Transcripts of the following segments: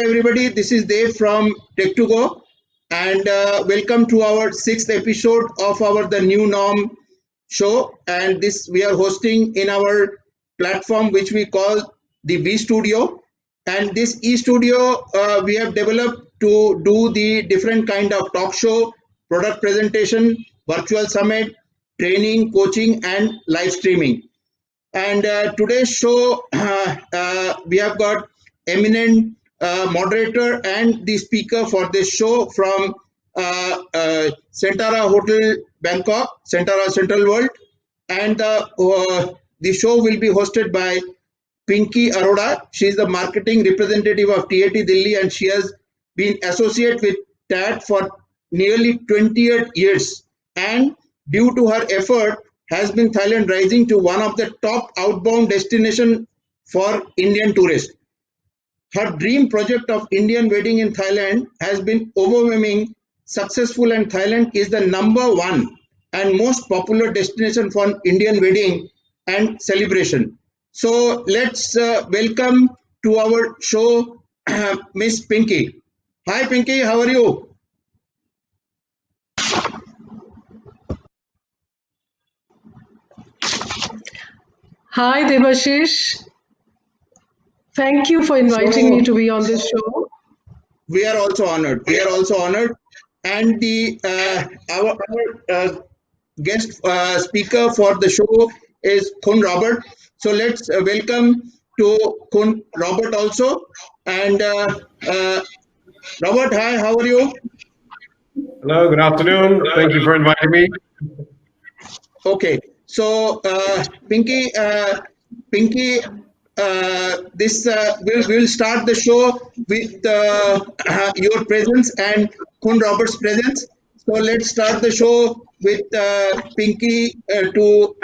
everybody. This is Dave from Tech2Go, and welcome to our sixth episode of our The New Norm show. And this we are hosting in our platform, which we call the V Studio. And this E Studio we have developed to do the different kind of talk show, product presentation, virtual summit, training, coaching, and live streaming. And today's show, we have got eminent moderator and the speaker for this show from Centara Hotel, Bangkok, Centara Central World. And the show will be hosted by Pinky Arora. She is the marketing representative of TAT Delhi, and she has been associate with TAT for nearly 28 years. And due to her effort, has been Thailand rising to one of the top outbound destination for Indian tourists. Her dream project of Indian wedding in Thailand has been overwhelming successful, and Thailand is the #1 and most popular destination for Indian wedding and celebration. So let's welcome to our show Miss Pinky. Hi Pinky, how are you? Hi Debashish. Thank you for inviting me to be on this show. We are also honored. And the our guest speaker for the show is Kun Robert. So let's welcome to Kun Robert also. And Robert, hi, how are you? Hello, good afternoon. Thank you for inviting me. Okay, so Pinky, we'll start the show with your presence and Kun Robert's presence. So let's start the show with Pinky to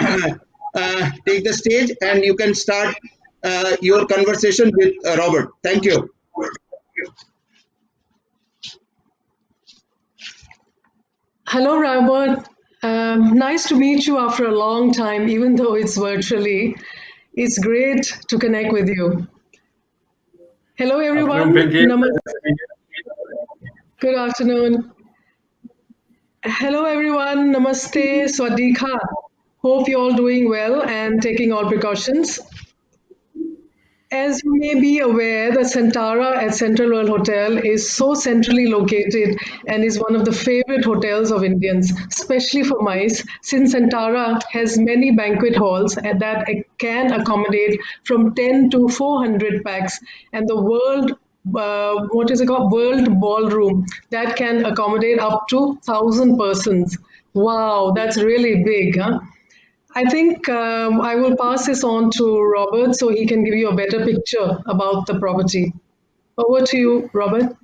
take the stage, and you can start your conversation with Robert. Thank you. Hello, Robert. Nice to meet you after a long time, even though it's virtually. It's great to connect with you. Hello, everyone. Good afternoon. Hello, everyone. Namaste. Swadika. Hope you're all doing well and taking all precautions. As you may be aware, the Centara at Central World Hotel is so centrally located and is one of the favorite hotels of Indians, especially for MICE, since Centara has many banquet halls that can accommodate from 10 to 400 pax, and the World Ballroom that can accommodate up to 1,000 persons. Wow, that's really big, huh? I think I will pass this on to Robert so he can give you a better picture about the property. Over to you, Robert.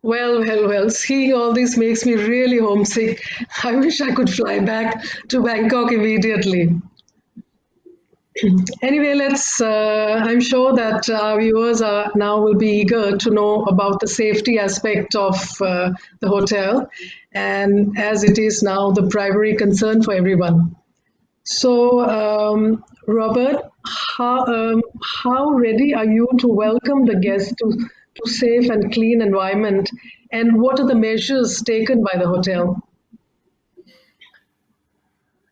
Well. Seeing all this makes me really homesick. I wish I could fly back to Bangkok immediately. Anyway, I'm sure that our viewers are now will be eager to know about the safety aspect of the hotel, and as it is now the primary concern for everyone. So, Robert, how ready are you to welcome the guests to safe and clean environment, and what are the measures taken by the hotel?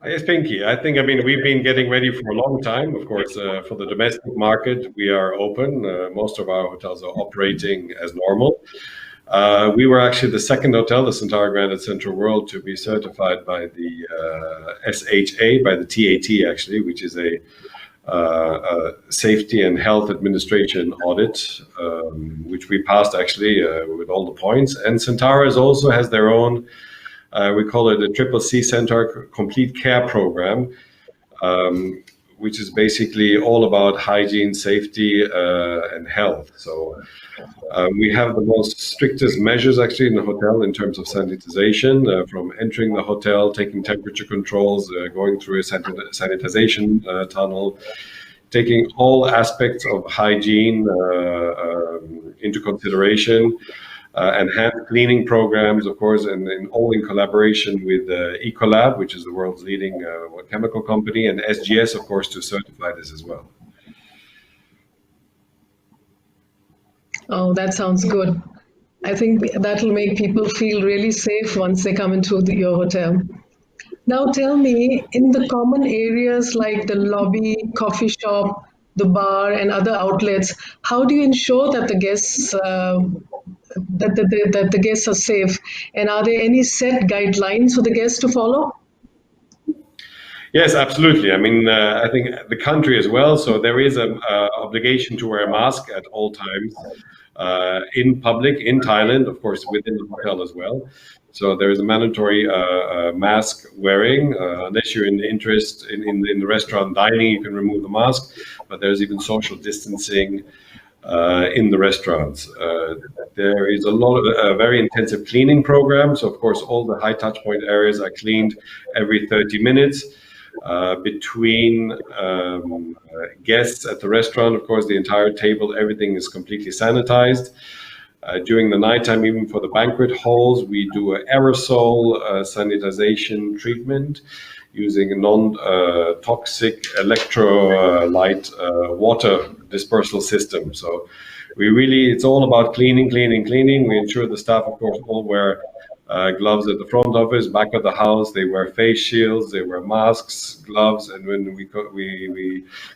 Yes, Pinky. I mean, we've been getting ready for a long time. Of course, for the domestic market, we are open. Most of our hotels are operating as normal. We were actually the second hotel, the Centara Grand at Central World, to be certified by the SHA, by the TAT actually, which is a Safety and Health Administration audit, which we passed actually with all the points. And Centara also has their own, we call it a CCC Center Complete Care Program, which is basically all about hygiene, safety, and health. So we have the most strictest measures actually in the hotel in terms of sanitization, from entering the hotel, taking temperature controls, going through a sanitization tunnel, taking all aspects of hygiene into consideration, and hand cleaning programs, of course, and all in collaboration with Ecolab, which is the world's leading chemical company, and SGS, of course, to certify this as well. Oh, that sounds good. I think that'll make people feel really safe once they come into your hotel. Now tell me, in the common areas like the lobby, coffee shop, the bar, and other outlets, how do you ensure that the guests that the guests are safe? And are there any set guidelines for the guests to follow? Yes, absolutely. I mean, I think the country as well. So there is an obligation to wear a mask at all times in public, in Thailand, of course, within the hotel as well. So there is a mandatory mask wearing, unless you're in the interest in the restaurant dining, you can remove the mask, but there's even social distancing in the restaurants. There is a lot of very intensive cleaning programs. So of course, all the high touch point areas are cleaned every 30 minutes. Between guests at the restaurant, of course, the entire table, everything is completely sanitized. During the nighttime, even for the banquet halls, we do an aerosol sanitization treatment using a non-toxic electrolyte water dispersal system. So it's all about cleaning. We ensure the staff, of course, all wear gloves at the front office, back of the house. They wear face shields, they wear masks, gloves, and when we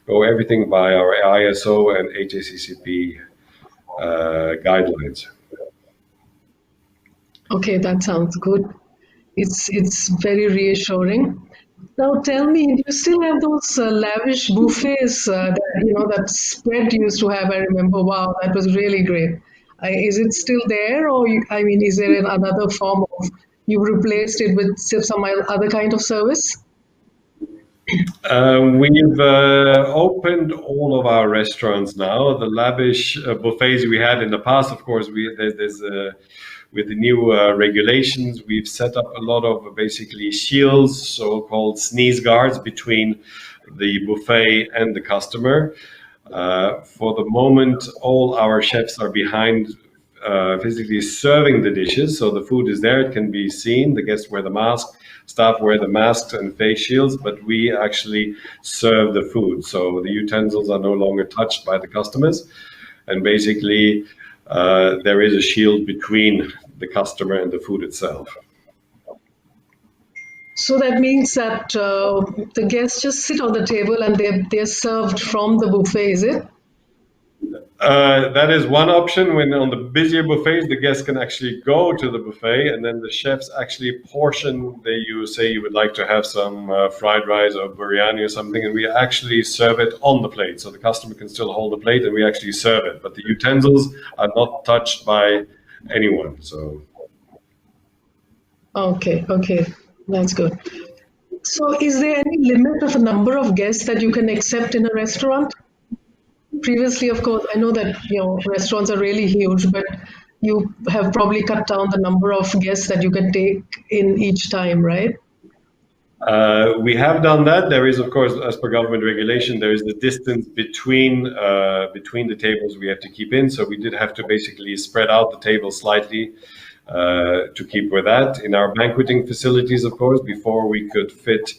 go everything by our ISO and HACCP guidelines. Okay, that sounds good. It's very reassuring. Now tell me, do you still have those lavish buffets that spread used to have? I remember. Wow, that was really great. Is it still there, or is there another form of you replaced it with some other kind of service? We've opened all of our restaurants now. The lavish buffets we had in the past, of course, with the new regulations, we've set up a lot of basically shields, so-called sneeze guards between the buffet and the customer. For the moment, all our chefs are behind physically serving the dishes, so the food is there, it can be seen, the guests wear the mask, staff wear the masks and face shields, but we actually serve the food. So the utensils are no longer touched by the customers, and basically there is a shield between the customer and the food itself. So that means that the guests just sit on the table and they're served from the buffet, is it? That is one option. When on the busier buffets, the guests can actually go to the buffet, and then the chefs actually portion. You say you would like to have some fried rice or biryani or something, and we actually serve it on the plate. So the customer can still hold the plate, and we actually serve it. But the utensils are not touched by anyone. So. Okay, that's good. So is there any limit of a number of guests that you can accept in a restaurant? Previously, of course, I know that restaurants are really huge, but you have probably cut down the number of guests that you can take in each time, right? We have done that. There is, of course, as per government regulation, there is the distance between the tables we have to keep in. So we did have to basically spread out the tables slightly to keep with that. In our banqueting facilities, of course, before we could fit,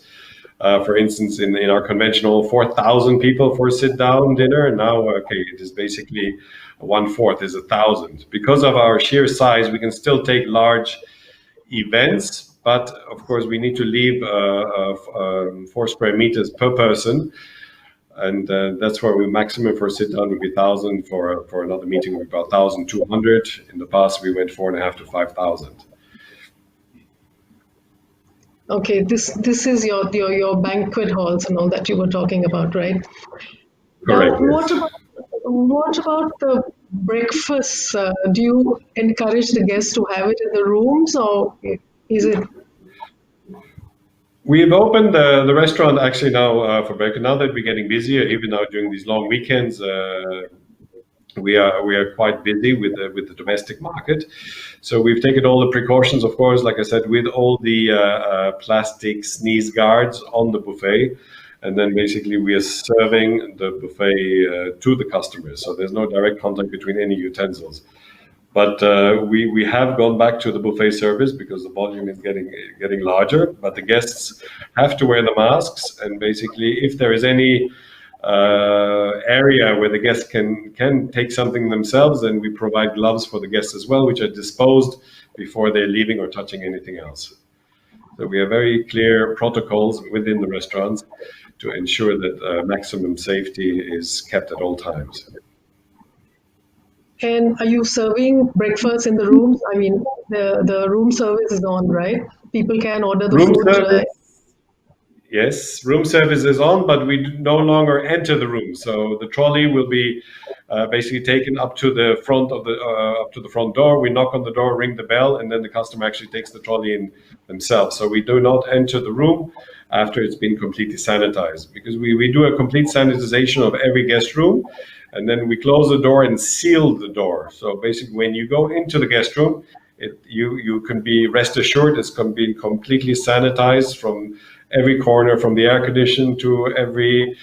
for instance, in our conventional 4,000 people for a sit-down dinner. And now, okay, it is basically 1/4 is 1,000. Because of our sheer size, we can still take large events. But of course, we need to leave 4 square meters per person, and that's where we maximum for a sit down would be 1,000. For another meeting, would be about 1,200. In the past, we went 4.5 to 5,000. Okay, this is your banquet halls and all that you were talking about, right? Correct. Now, what about the breakfast? Do you encourage the guests to have it in the rooms, or is it? We've opened the restaurant actually now for breakfast. Now that we're getting busier, even now during these long weekends, we are quite busy with the domestic market. So we've taken all the precautions, of course, like I said, with all the plastic sneeze guards on the buffet. And then basically we are serving the buffet to the customers. So there's no direct contact between any utensils. But we have gone back to the buffet service because the volume is getting larger. But the guests have to wear the masks, and basically, if there is any area where the guests can take something themselves, then we provide gloves for the guests as well, which are disposed before they're leaving or touching anything else. So we have very clear protocols within the restaurants to ensure that maximum safety is kept at all times. And are you serving breakfast in the rooms? I mean, the room service is on, right? People can order the Room food. service, yes, room service is on, but we no longer enter the room. So the trolley will be basically taken up to the front door. We knock on the door, ring the bell, and then the customer actually takes the trolley in themselves. So we do not enter the room after it's been completely sanitized, because we do a complete sanitization of every guest room. And then we close the door and seal the door. So basically, when you go into the guest room, you can be rest assured it's going to be completely sanitized from every corner, from the air condition to every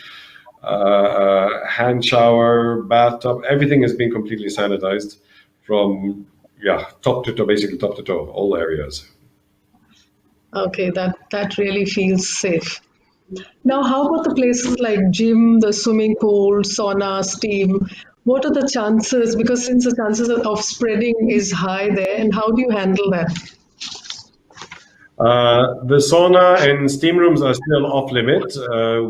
hand shower, bathtub. Everything has been completely sanitized from top to toe, basically top to toe, all areas. Okay, that really feels safe. Now, how about the places like gym, the swimming pool, sauna, steam? What are the chances? Because since the chances of spreading is high there, and how do you handle that? The sauna and steam rooms are still off limit.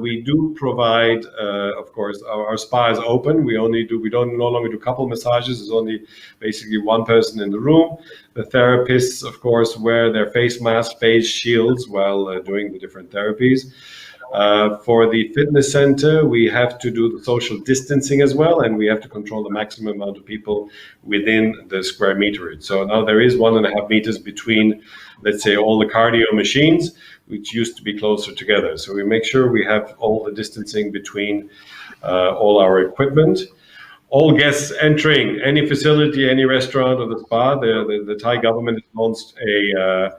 We do provide, of course, our spa is open. We don't no longer do couple massages. There's only basically one person in the room. The therapists, of course, wear their face masks, face shields while doing the different therapies. For the fitness center, we have to do the social distancing as well, and we have to control the maximum amount of people within the square meterage. So now there is 1.5 meters between, let's say, all the cardio machines, which used to be closer together. So we make sure we have all the distancing between all our equipment. All guests entering any facility, any restaurant or the spa, the Thai government has launched a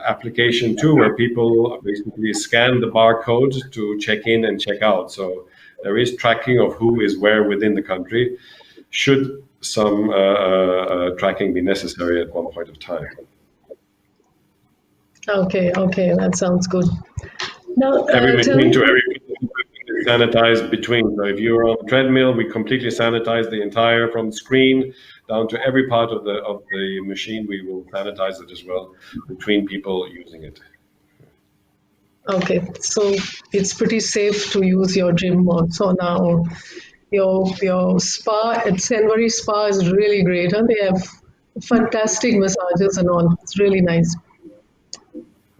application too, where people basically scan the barcode to check in and check out. So there is tracking of who is where within the country, should some tracking be necessary at one point of time. Okay, that sounds good. Now, Every machine to every sanitized between. So if you're on the treadmill, we completely sanitize the entire, from screen down to every part of the machine. We will sanitize it as well between people using it. Okay, so it's pretty safe to use your gym or sauna or your spa. At Senvari Spa is really great, and they have fantastic massages and all. It's really nice.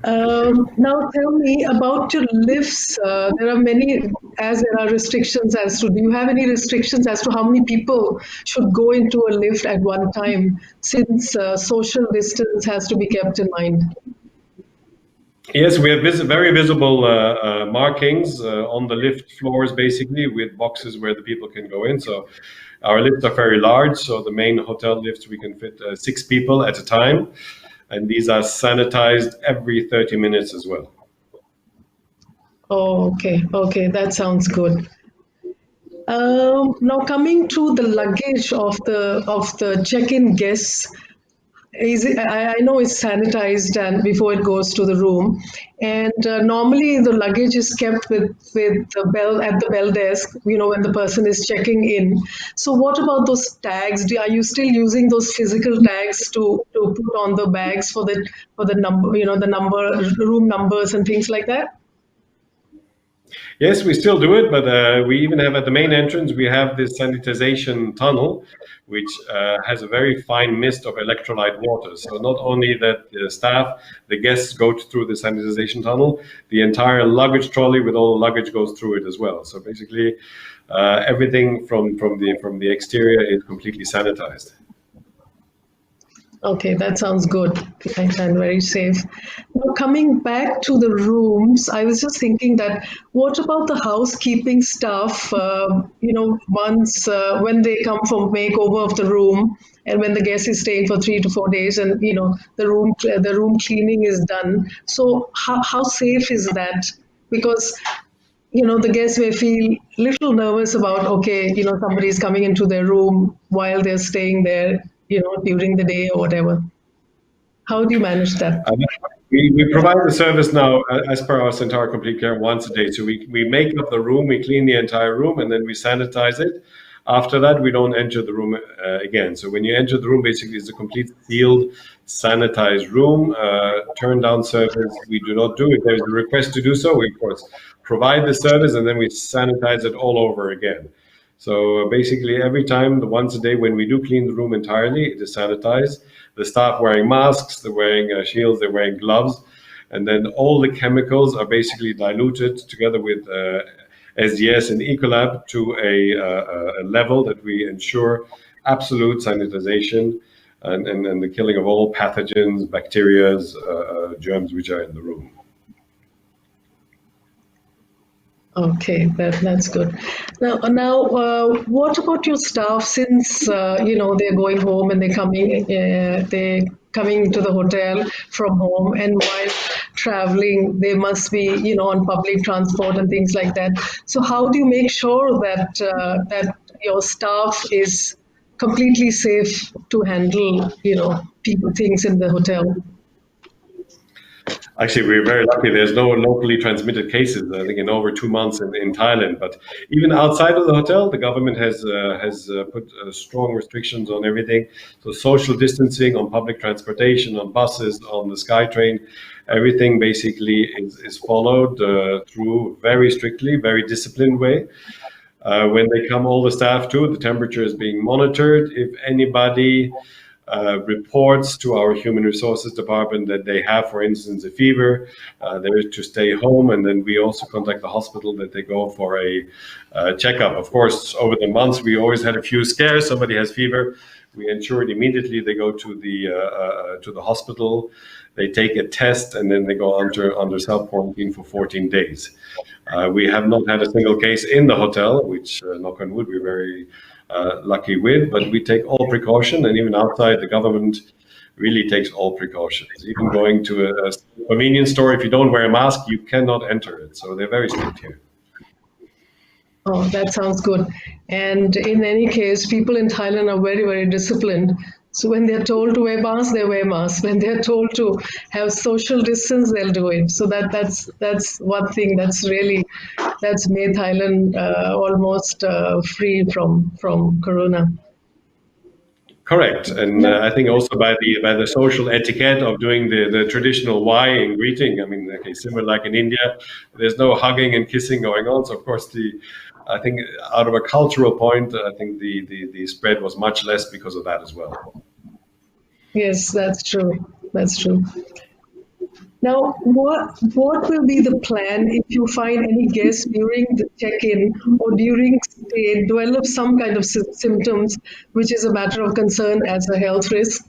Now tell me about your lifts. There are many, as there are restrictions as to, do you have any restrictions as to how many people should go into a lift at one time, since social distance has to be kept in mind? Yes, we have very visible markings on the lift floors, basically, with boxes where the people can go in. So Our lifts are very large, so the main hotel lifts, we can fit 6 people at a time, and these are sanitized every 30 minutes as well. Oh, okay, that sounds good. Now coming to the luggage of the check-in guests, I know it's sanitized and before it goes to the room, and normally the luggage is kept with the bell at the bell desk. When the person is checking in. So what about those tags? Are you still using those physical tags to put on the bags for the number, the number, room numbers and things like that? Yes, we still do it, but we even have at the main entrance, we have this sanitization tunnel, which has a very fine mist of electrolyte water. So not only that the staff, the guests go through the sanitization tunnel, the entire luggage trolley with all the luggage goes through it as well. So basically, everything from the exterior is completely sanitized. Okay, that sounds good and very safe. Now, coming back to the rooms, I was just thinking that what about the housekeeping staff? Once when they come for makeover of the room, and when the guest is staying for 3 to 4 days, and the room cleaning is done. So how safe is that? Because the guests may feel a little nervous about, okay, somebody's coming into their room while they're staying there, during the day or whatever. How do you manage that? We provide the service now as per our Centara Complete Care once a day. So we make up the room, we clean the entire room, and then we sanitize it. After that, we don't enter the room again. So when you enter the room, basically it's a complete sealed, sanitized room. Turn down service, we do not do. If there's a request to do so, we of course provide the service, and then we sanitize it all over again. So basically every time, once a day, when we do clean the room entirely, it is sanitized. The staff wearing masks, they're wearing shields, they're wearing gloves, and then all the chemicals are basically diluted together with SDS and Ecolab to a level that we ensure absolute sanitization and the killing of all pathogens, bacteria, germs which are in the room. Okay, that's good. Now, what about your staff? Since they're going home and they're coming to the hotel from home, and while traveling, they must be on public transport and things like that. So, how do you make sure that your staff is completely safe to handle things in the hotel? Actually, we're very lucky. There's no locally transmitted cases, I think, in over 2 months in Thailand. But even outside of the hotel, the government has put strong restrictions on everything. So social distancing on public transportation, on buses, on the SkyTrain, everything basically is followed through very strictly, very disciplined way. When they come, all the staff too, the temperature is being monitored. If anybody reports to our human resources department that they have, for instance, a fever, they're to stay home, and then we also contact the hospital that they go for a checkup. Of course, over the months, we always had a few scares. Somebody has fever, we ensure it immediately. They go to the hospital, they take a test, and then they go under self-quarantine for 14 days. We have not had a single case in the hotel, which, knock on wood, we're very lucky with, but we take all precaution, and even outside, the government really takes all precautions. Even going to a convenience store, if you don't wear a mask, you cannot enter it. So they're very strict here. Oh, that sounds good. And in any case, people in Thailand are very, very disciplined. So when they're told to wear masks, they wear masks. When they're told to have social distance, they'll do it. So that's one thing that's made Thailand almost free from corona. Correct, and I think also by the social etiquette of doing the traditional Y in greeting. I mean, okay, similar like in India, there's no hugging and kissing going on. So of course, I think out of a cultural point, I think the spread was much less because of that as well. Yes, that's true. That's true. Now, what will be the plan if you find any guests during the check-in or during stay develop some kind of symptoms, which is a matter of concern as a health risk?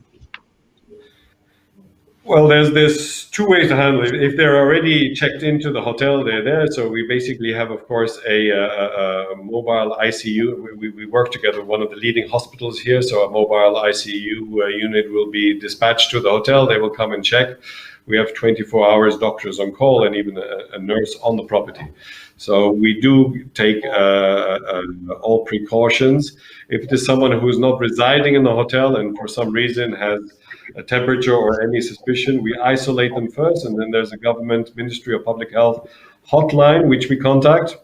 Well, there's two ways to handle it. If they're already checked into the hotel, they're there. So we basically have, of course, a mobile ICU. We work together with one of the leading hospitals here. So a mobile ICU unit will be dispatched to the hotel. They will come and check. We have 24 hours doctors on call and even a nurse on the property. So we do take all precautions. If it is someone who is not residing in the hotel and for some reason has a temperature or any suspicion, we isolate them first, and then there's a government Ministry of Public Health hotline which we contact,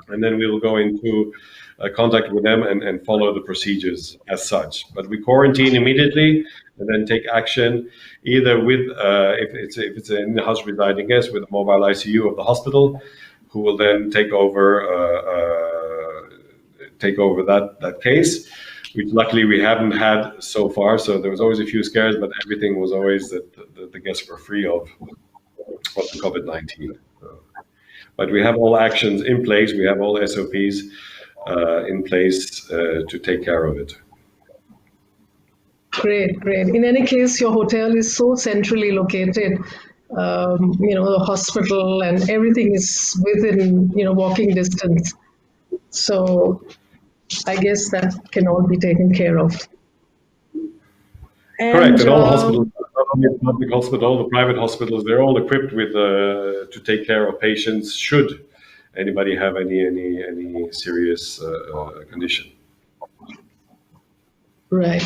and then we will go into contact with them and follow the procedures as such. But we quarantine immediately and then take action either with if it's an in-house residing guest, with a mobile ICU of the hospital, who will then take over that case, which luckily we haven't had so far. So there was always a few scares, but everything was always that the guests were free of the COVID-19. But we have all actions in place. We have all SOPs in place to take care of it. Great, great. In any case, your hotel is so centrally located. The hospital and everything is within, walking distance. So I guess that can all be taken care of. Correct. And all the hospitals, not only the public hospital, all the private hospitals, they're all equipped with to take care of patients should anybody have any serious condition. Right.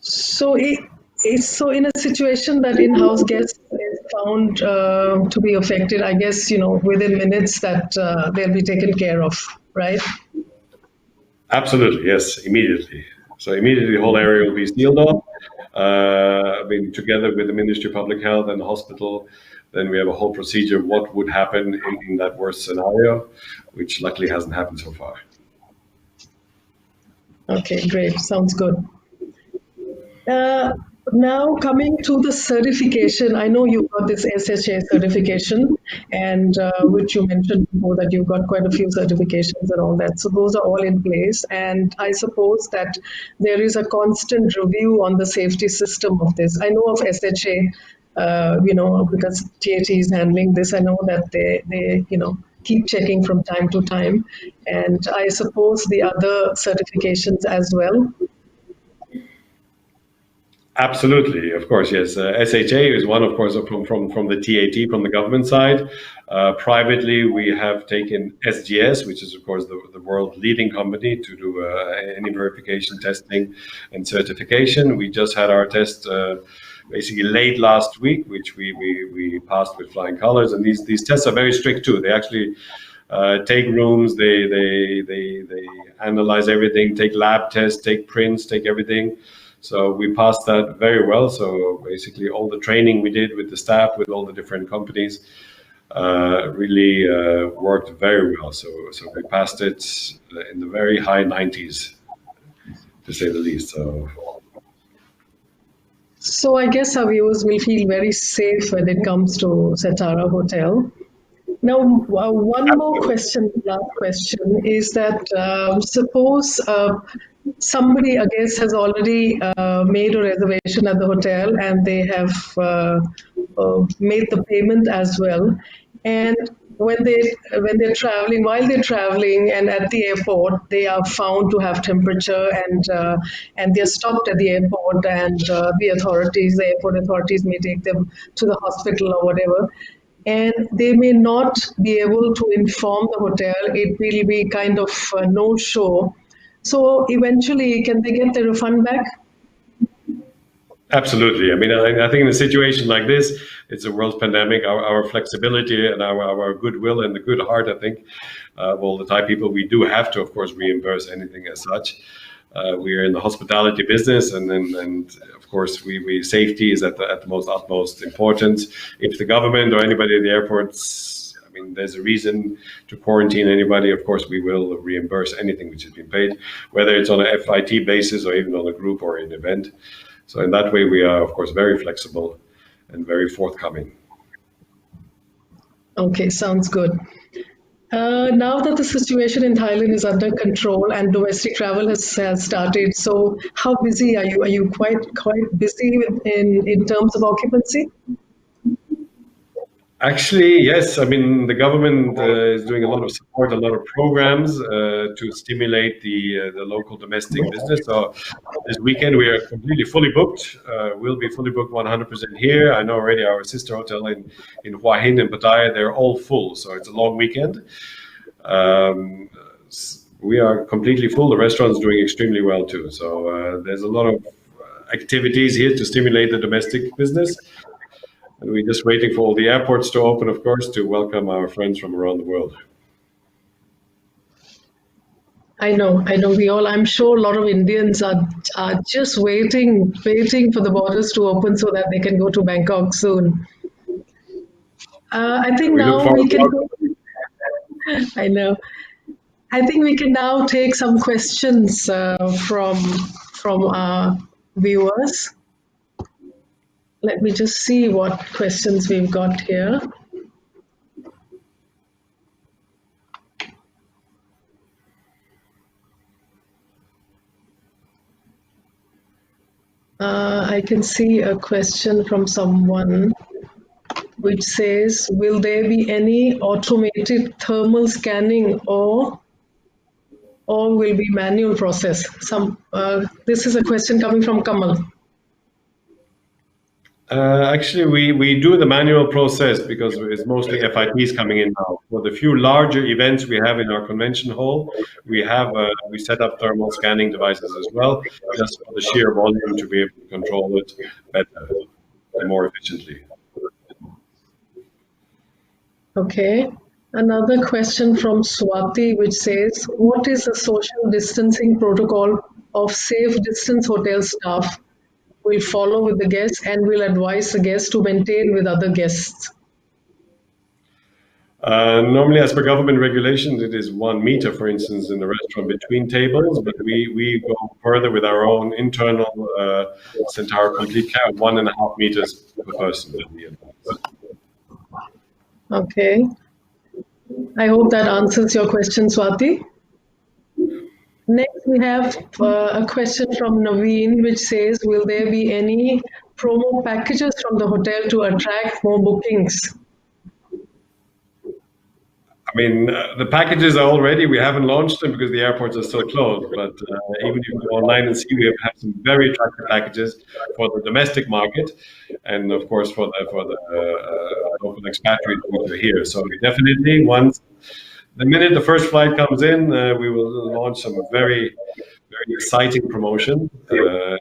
So so in a situation that in-house guests is found to be affected, I guess, within minutes that they'll be taken care of, right? Absolutely, yes, immediately. So immediately the whole area will be sealed off. Together with the Ministry of Public Health and the hospital, then we have a whole procedure of what would happen in that worst scenario, which luckily hasn't happened so far. Okay, great. Sounds good. Now coming to the certification, I know you got this SHA certification, and which you mentioned before that you've got quite a few certifications and all that. So those are all in place, and I suppose that there is a constant review on the safety system of this. I know of SHA, because TAT is handling this. I know that they keep checking from time to time, and I suppose the other certifications as well. Absolutely, of course, yes. SHA is one, of course, from the TAT, from the government side. Privately, we have taken SGS, which is, of course, the world leading company to do any verification, testing, and certification. We just had our test basically late last week, which we passed with flying colors. And these tests are very strict too. They actually take rooms, they analyze everything, take lab tests, take prints, take everything. So we passed that very well. So basically all the training we did with the staff, with all the different companies, really worked very well. So we passed it in the very high 90s, to say the least. So I guess our viewers will feel very safe when it comes to Centara Hotel. Now, one more question, last question, is that suppose somebody, I guess, has already made a reservation at the hotel and they have made the payment as well. And when they're traveling, while they're traveling and at the airport, they are found to have temperature and they're stopped at the airport, and the airport authorities may take them to the hospital or whatever. And they may not be able to inform the hotel. It will be kind of a no-show. So eventually, can they get the refund back? Absolutely. I mean, I think in a situation like this, it's a world pandemic. Our flexibility and our goodwill and the good heart, I think, of all the Thai people, we do have to, of course, reimburse anything as such. We are in the hospitality business, and of course, safety is at the most utmost importance. If the government or anybody at the airports, I mean, there's a reason to quarantine anybody, of course, we will reimburse anything which has been paid, whether it's on a FIT basis or even on a group or an event. So in that way, we are, of course, very flexible and very forthcoming. Okay, sounds good. Now that the situation in Thailand is under control and domestic travel has started, so how busy are you? Are you quite busy in terms of occupancy? Actually, yes. I mean, the government is doing a lot of support, a lot of programs to stimulate the local domestic business. So this weekend we are completely fully booked. We'll be fully booked 100% here. I know already our sister hotel in Hua Hin and Pattaya, they're all full. So it's a long weekend. We are completely full. The restaurant's doing extremely well too. So there's a lot of activities here to stimulate the domestic business. And we're just waiting for all the airports to open, of course, to welcome our friends from around the world. I know. I'm sure a lot of Indians are just waiting for the borders to open so that they can go to Bangkok soon. I think We look now we forward can. I know. I think we can now take some questions from our viewers. Let me just see what questions we've got here. I can see a question from someone which says, will there be any automated thermal scanning or will be manual process? This is a question coming from Kamal. Actually, we do the manual process because it's mostly FITs coming in now. For the few larger events we have in our convention hall, we set up thermal scanning devices as well, just for the sheer volume to be able to control it better and more efficiently. Okay. Another question from Swati, which says, what is the social distancing protocol of safe distance hotel staff will follow with the guests and will advise the guests to maintain with other guests? Normally, as per government regulations, it is 1 meter, for instance, in the restaurant between tables, but we go further with our own internal Centara complete care, 1.5 meters per person. Okay. I hope that answers your question, Swati. Next, we have a question from Naveen, which says, will there be any promo packages from the hotel to attract more bookings? I mean, the packages are all ready. We haven't launched them because the airports are still closed. But even if you go online and see, we have some very attractive packages for the domestic market, and of course for the local expatriates who are here. So definitely, the minute the first flight comes in, we will launch some very exciting promotion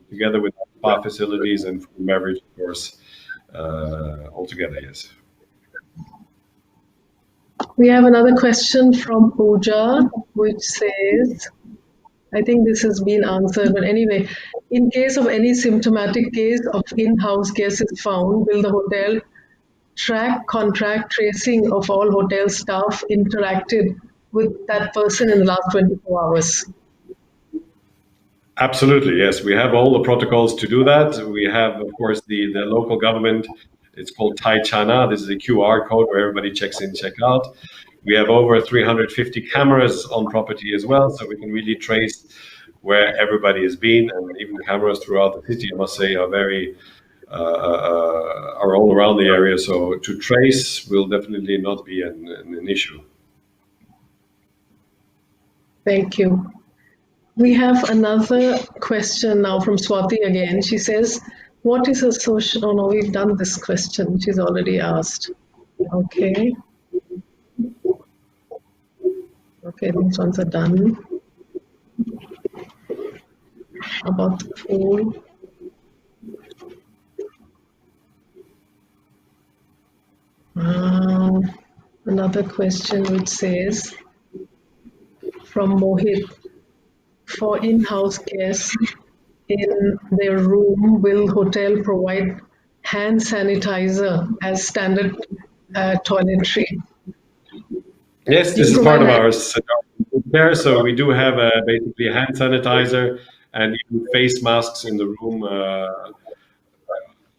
together with spa facilities and food and beverage, of course, all together. Yes. We have another question from Pooja, which says, I think this has been answered, but anyway, in case of any symptomatic case of in-house guest is found, will the hotel track contact tracing of all hotel staff interacted with that person in the last 24 hours? Absolutely, yes. We have all the protocols to do that. We have, of course, the local government. It's called Thai Chana. This is a QR code where everybody checks in, check out. We have over 350 cameras on property as well, so we can really trace where everybody has been, and even cameras throughout the city, I must say, are all around the area. So to trace will definitely not be an issue. Thank you. We have another question now from Swati again. She says, what is a social... Oh no, we've done this question. She's already asked. Okay. Okay, these ones are done. About the pool. Another question which says, from Mohit, for in-house guests in their room, will hotel provide hand sanitizer as standard toiletry? Yes, this is part of our care. So we do have basically hand sanitizer and even face masks in the room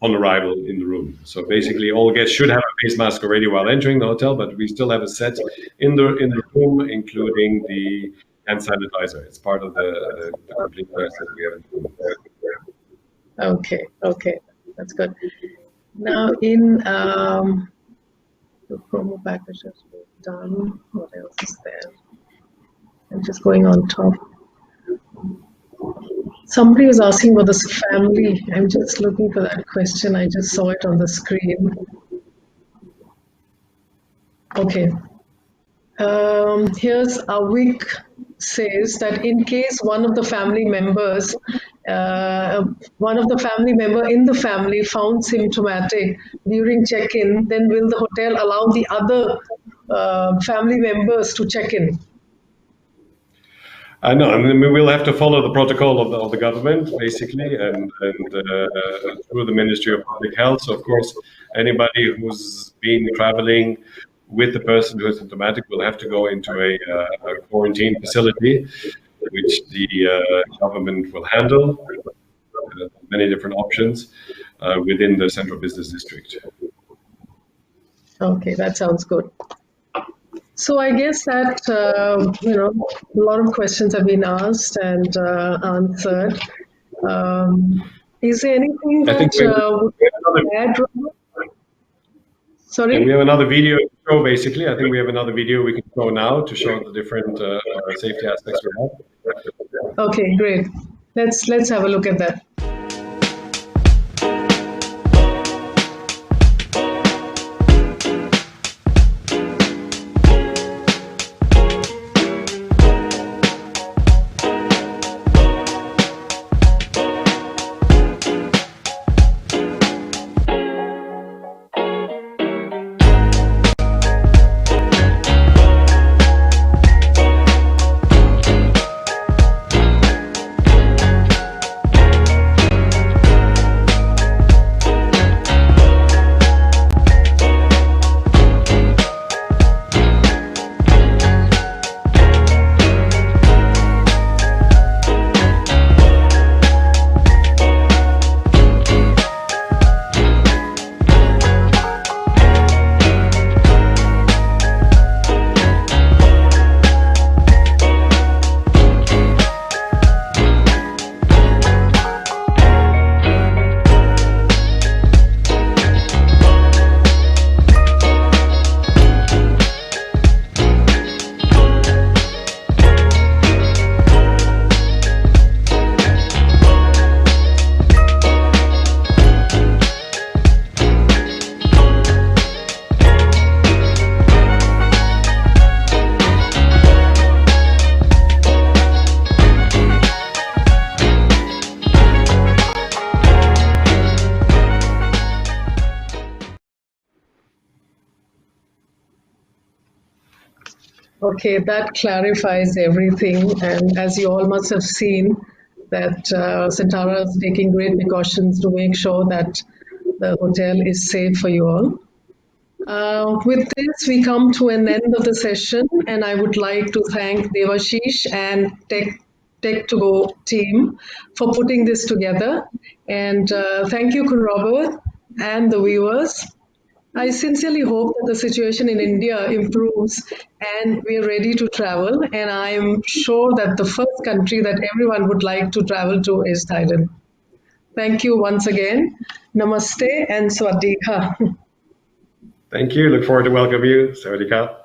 on arrival in the room. So basically, all guests should have a face mask already while entering the hotel, but we still have a set in the room, including the hand sanitizer. It's part of the complete process we have in the room. Okay, that's good. Now in the promo packages we've done. What else is there? I'm just going on top. Somebody was asking about this family. I'm just looking for that question. I just saw it on the screen. Okay. Here's Awik says that in case one of the family member in the family found symptomatic during check-in, then will the hotel allow the other family members to check in? No, I mean, we will have to follow the protocol of the government, basically, and through the Ministry of Public Health. So, of course, anybody who's been traveling with the person who is symptomatic will have to go into a quarantine facility, which the government will handle. Many different options within the central business district. Okay, that sounds good. So I guess that a lot of questions have been asked and answered. Is there anything that would add? Sorry? And we have another video to show, basically. I think we have another video we can show now to show the different safety aspects we have. Okay, great. Let's have a look at that. Okay, that clarifies everything. And as you all must have seen, that Centara is taking great precautions to make sure that the hotel is safe for you all. With this, we come to an end of the session, and I would like to thank Devashish and Tech2Go team for putting this together. And thank you, Kun Robert, and the viewers. I sincerely hope that the situation in India improves and we are ready to travel. And I'm sure that the first country that everyone would like to travel to is Thailand. Thank you once again. Namaste and Swadika. Thank you. Look forward to welcome you. Sawadee ka.